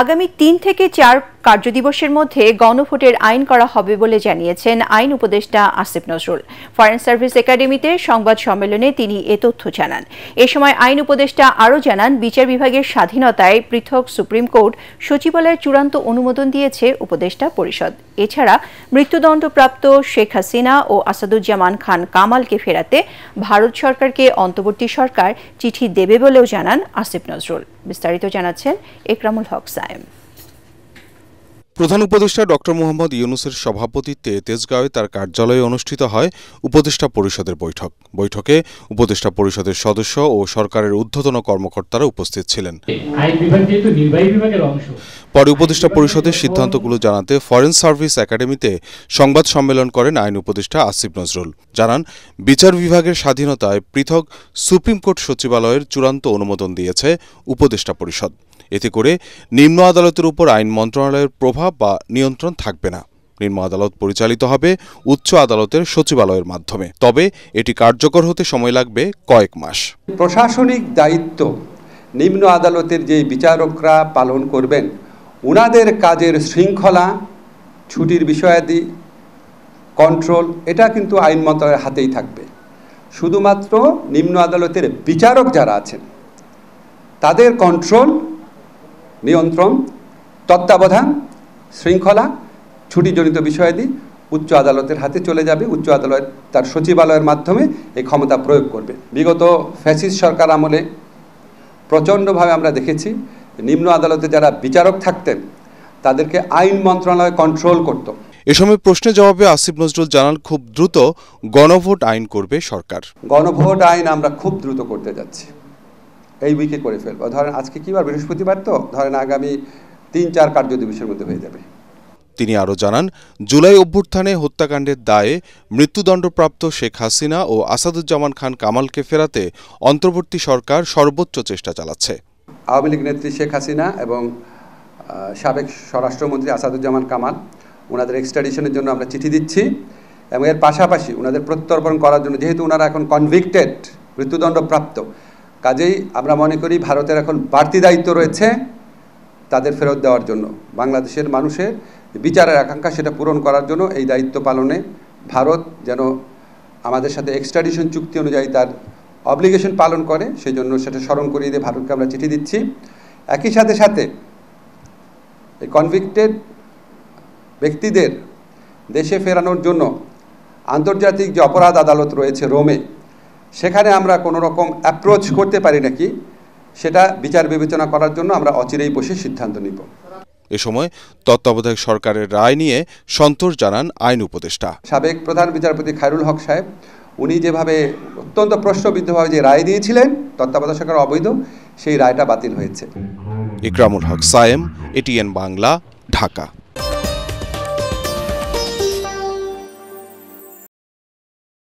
আগামী ৩ থেকে ৪ কার্যদিবসের মধ্যে গণভোটের আইন করা হবে বলে জানিয়েছেন আইন উপদেষ্টা আসিফ নজরুল। ফরেন সার্ভিস একাডেমিতে সংবাদ সম্মেলনে তিনি এ তথ্য জানান। এ সময় আইন উপদেষ্টা আরও জানান, বিচার বিভাগের স্বাধীনতায় পৃথক সুপ্রিম কোর্ট সচিবালয়ের চূড়ান্ত অনুমোদন দিয়েছে উপদেষ্টা পরিষদ। এছাড়া মৃত্যুদণ্ডপ্রাপ্ত শেখ হাসিনা ও আসাদুজ্জামান খান কামালকে ফেরাতে ভারত সরকারকে অন্তর্বর্তী সরকার চিঠি দেবে বলেও জানান আসিফ নজরুল। বিস্তারিত জানাচ্ছেন একরামুল হক সায়েম। প্রধান উপদেষ্টা ডক্টর মোহাম্মদ ইউনূসের সভাপতিত্বে তেজগাঁওয়ে তার কার্যালয়ে অনুষ্ঠিত হয় উপদেষ্টা পরিষদের বৈঠক। বৈঠকে উপদেষ্টা পরিষদের সদস্য ও সরকারের ঊর্ধ্বতন কর্মকর্তারা উপস্থিত ছিলেন। পরে উপদেষ্টা পরিষদের সিদ্ধান্তগুলো জানাতে ফরেন সার্ভিস একাডেমিতে সংবাদ সম্মেলন করেন আইন উপদেষ্টা আসিফ নজরুল। জানান, বিচার বিভাগের স্বাধীনতায় পৃথক সুপ্রিম কোর্ট সচিবালয়ের চূড়ান্ত অনুমোদন দিয়েছে উপদেষ্টা পরিষদ। এতে করে নিম্ন আদালতের উপর আইন মন্ত্রণালয়ের প্রভাব বা নিয়ন্ত্রণ থাকবে না। নিম্ন আদালত পরিচালিত হবে উচ্চ আদালতের সচিবালয়ের মাধ্যমে। তবে এটি কার্যকর হতে সময় লাগবে কয়েক মাস। প্রশাসনিক দায়িত্ব নিম্ন আদালতের যে বিচারকরা পালন করবেন, ওনাদের কাজের শৃঙ্খলা, ছুটির বিষয়াদি, কন্ট্রোল, এটা কিন্তু আইন মন্ত্রণালয়ের হাতেই থাকবে। শুধুমাত্র নিম্ন আদালতের বিচারক যারা আছেন তাদের কন্ট্রোল, নিয়ন্ত্রণ, তত্ত্বাবধান, শৃঙ্খলা, ছুটিজনিত বিষয়াদি উচ্চ আদালতের হাতে চলে যাবে। উচ্চ আদালত তার সচিবালয়ের মাধ্যমে এই ক্ষমতা প্রয়োগ করবে। বিগত ফ্যাসিস্ট সরকার আমলে প্রচণ্ডভাবে আমরা দেখেছি নিম্ন আদালতে যারা বিচারক থাকতেন তাদেরকে আইন মন্ত্রণালয় কন্ট্রোল করত। এ সময় প্রশ্নের জবাবে আসিফ নজরুল জানান, খুব দ্রুত গণভোট আইন করবে সরকার। গণভোট আইন আমরা খুব দ্রুত করতে যাচ্ছি, এই উইকে করে ফেলবো। ধরেন আজকে কি বার, বৃহস্পতিবার, তো ধরেন আগামী ৩-৪ কার্যদিবসের মধ্যে হয়ে যাবে। তিনি আরও জানান, জুলাই অভ্যুত্থানে হত্যাকাণ্ডের দায়ে মৃত্যুদণ্ডপ্রাপ্ত শেখ হাসিনা ও আসাদুজ্জামান খান কামালকে ফেরাতে অন্তর্বর্তী সরকার সর্বোচ্চ চেষ্টা চালাচ্ছে। আওয়ামী লীগ নেত্রী শেখ হাসিনা এবং সাবেক স্বরাষ্ট্রমন্ত্রী আসাদুজ্জামান কামাল, ওনাদের এক্সট্রাডিশনের জন্য আমরা চিঠি দিচ্ছি এবং এর পাশাপাশি ওনাদের প্রত্যর্পণ করার জন্য, যেহেতু ওনারা এখন কনভিক্টেড, মৃত্যুদণ্ডপ্রাপ্ত, কাজেই আমরা মনে করি ভারতের এখন বাড়তি দায়িত্ব রয়েছে তাদের ফেরত দেওয়ার জন্য। বাংলাদেশের মানুষের বিচারের আকাঙ্ক্ষা সেটা পূরণ করার জন্য এই দায়িত্ব পালনে ভারত যেন আমাদের সাথে এক্সট্রাডিশন চুক্তি অনুযায়ী তার অব্লিগেশন পালন করে, সেই জন্য সেটা স্মরণ করিয়ে দিয়ে ভারতকে আমরা চিঠি দিচ্ছি। একই সাথে সাথে এই কনভিক্টেড ব্যক্তিদের দেশে ফেরানোর জন্য আন্তর্জাতিক যে অপরাধ আদালত রয়েছে রোমে, সেখানে আমরা কোনো রকম অ্যাপ্রোচ করতে পারি নাকি সেটা বিচার বিবেচনা করার জন্য আমরা অচিরেই বসে সিদ্ধান্ত নিব। এ সময় তত্ত্বাবধায়ক সরকারের রায় নিয়ে সন্তোষ জানান আইন উপদেষ্টা। সাবেক প্রধান বিচারপতি খায়রুল হক সাহেব, উনি যেভাবে অত্যন্ত প্রশ্নবিদ্ধভাবে যে রায় দিয়েছিলেন তত্ত্বাবধায়ক সরকার অবৈধ, সেই রায়টা বাতিল হয়েছে। একরামুল হক সায়েম, এটিএন বাংলা, ঢাকা।